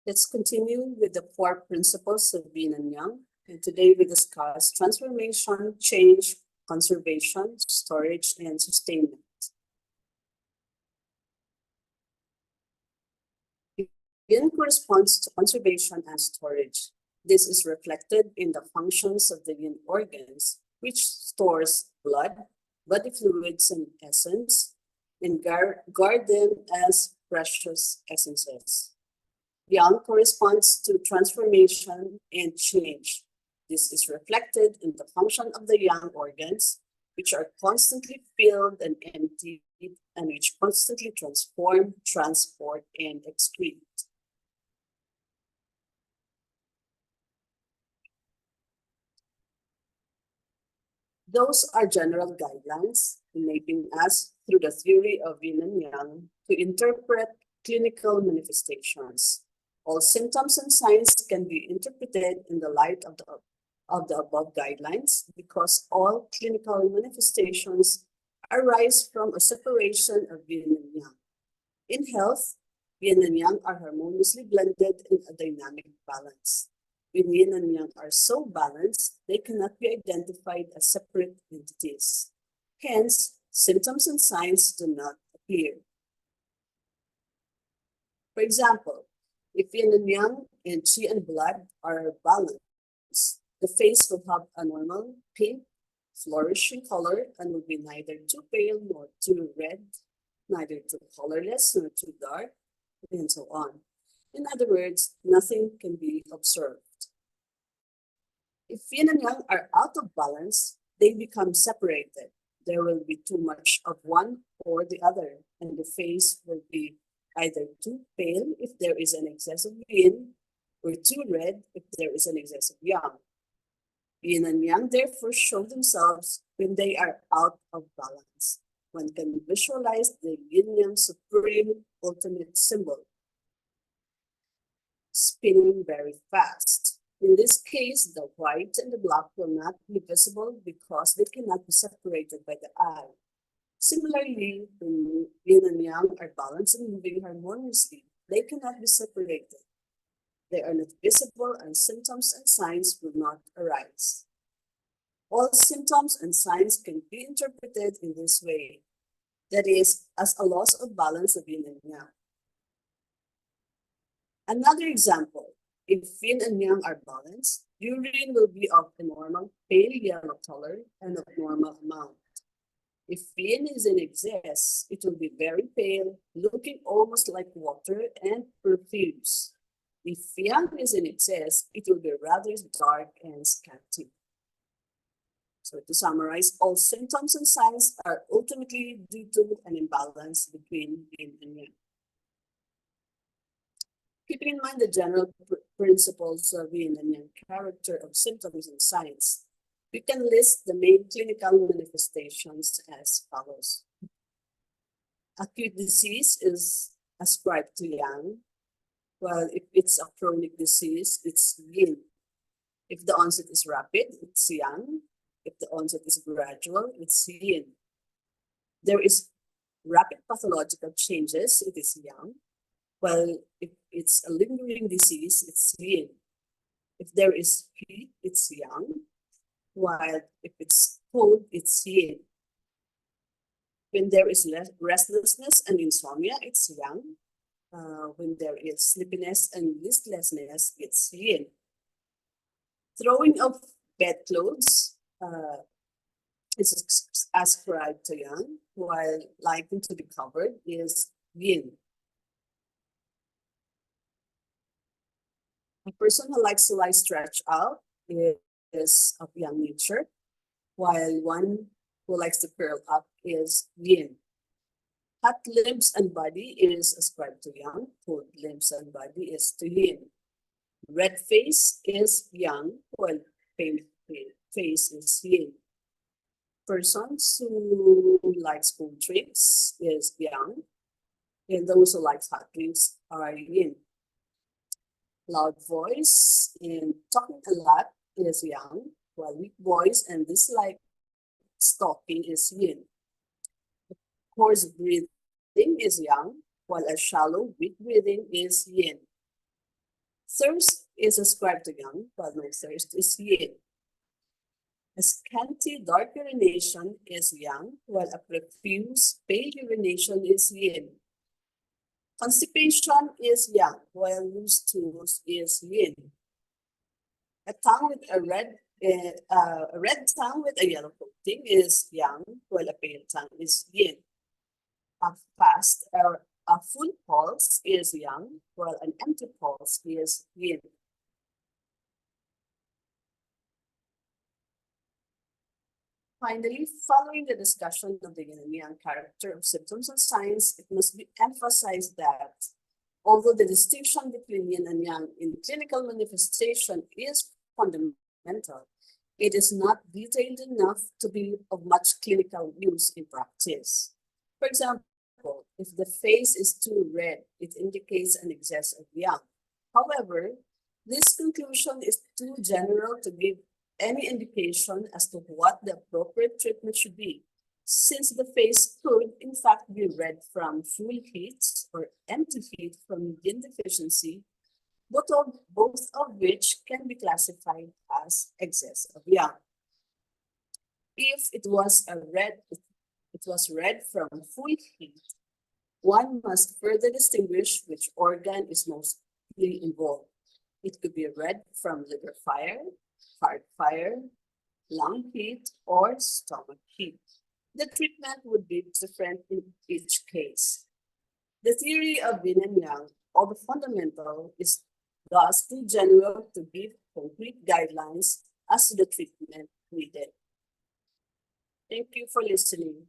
Let's continue with the core principles of Yin and Yang. And today we discuss transformation, change, conservation, storage, and sustainment. Yin corresponds to conservation and storage. This is reflected in the functions of the yin organs, which stores blood, body fluids, and essence, and guard them as precious essences. Yang corresponds to transformation and change. This is reflected in the function of the yang organs, which are constantly filled and emptied, and which constantly transform, transport, and excrete. Those are general guidelines enabling us through the theory of Yin and Yang to interpret clinical manifestations. All symptoms and signs can be interpreted in the light of the above guidelines because all clinical manifestations arise from a separation of Yin and Yang. In health, Yin and Yang are harmoniously blended in a dynamic balance. When Yin and Yang are so balanced, they cannot be identified as separate entities. Hence, symptoms and signs do not appear. For example, if Yin and Yang and Qi and blood are balanced, the face will have a normal pink, flourishing color and will be neither too pale nor too red, neither too colorless nor too dark, and so on. In other words, nothing can be observed. If Yin and Yang are out of balance, they become separated. There will be too much of one or the other, and the face will be either too pale if there is an excess of Yin, or too red if there is an excess of Yang. Yin and Yang therefore show themselves when they are out of balance. One can visualize the Yin-Yang supreme ultimate symbol spinning very fast. In this case, the white and the black will not be visible because they cannot be separated by the eye. Similarly, when Yin and Yang are balanced and moving harmoniously, they cannot be separated. They are not visible and symptoms and signs will not arise. All symptoms and signs can be interpreted in this way, that is, as a loss of balance of Yin and Yang. Another example, if Yin and Yang are balanced, urine will be of a normal pale yellow color and of normal amount. If Yin is in excess, it will be very pale, looking almost like water and profuse. If Yang is in excess, it will be rather dark and scanty. So to summarize, all symptoms and signs are ultimately due to an imbalance between Yin and Yang. Keeping in mind the general principles of Yin and Yang character of symptoms and signs, we can list the main clinical manifestations as follows. Acute disease is ascribed to Yang, while if it's a chronic disease, it's Yin. If the onset is rapid, it's Yang. If the onset is gradual, it's Yin. There is rapid pathological changes, it is Yang. While if it's a lingering disease, it's Yin. If there is heat, it's Yang. While if it's cold, it's Yin. When there is restlessness and insomnia, it's Yang. When there is sleepiness and listlessness, it's Yin. Throwing of bedclothes is ascribed to Yang, while liking to be covered is Yin. A person who likes to lie stretched out is of Yang nature, while one who likes to curl up is Yin. Hot limbs and body is ascribed to Yang, cold limbs and body is to Yin. Red face is Yang, while pale face is Yin. Persons who likes cold drinks is Yang, and those who like hot drinks are Yin. Loud voice and talking a lot is Yang, while weak voice and dislike talking is Yin. Coarse breathing is Yang, while a shallow, weak breathing is Yin. Thirst is ascribed to yang, while no thirst is yin. A scanty dark urination is yang, while a profuse pale urination is yin. Constipation is yang, while loose stools is yin. A tongue with a red tongue with a yellow coating is yang, while a pale tongue is yin. A fast or a full pulse is yang, while an empty pulse is yin. Finally, following the discussion of the yin and yang character of symptoms and signs, it must be emphasized that although the distinction between yin and yang in clinical manifestation is fundamental, it is not detailed enough to be of much clinical use in practice. For example, if the face is too red, it indicates an excess of yang. However, this conclusion is too general to give any indication as to what the appropriate treatment should be, since the face could in fact be red from full heat or empty heat from yin deficiency, both of which can be classified as excess of yang. If it was red from full heat, one must further distinguish which organ is mostly involved. It could be red from liver fire, heart fire, lung heat, or stomach heat. The treatment would be different in each case. The theory of yin and yang, although fundamental, is thus too general to give concrete guidelines as to the treatment needed. Thank you for listening.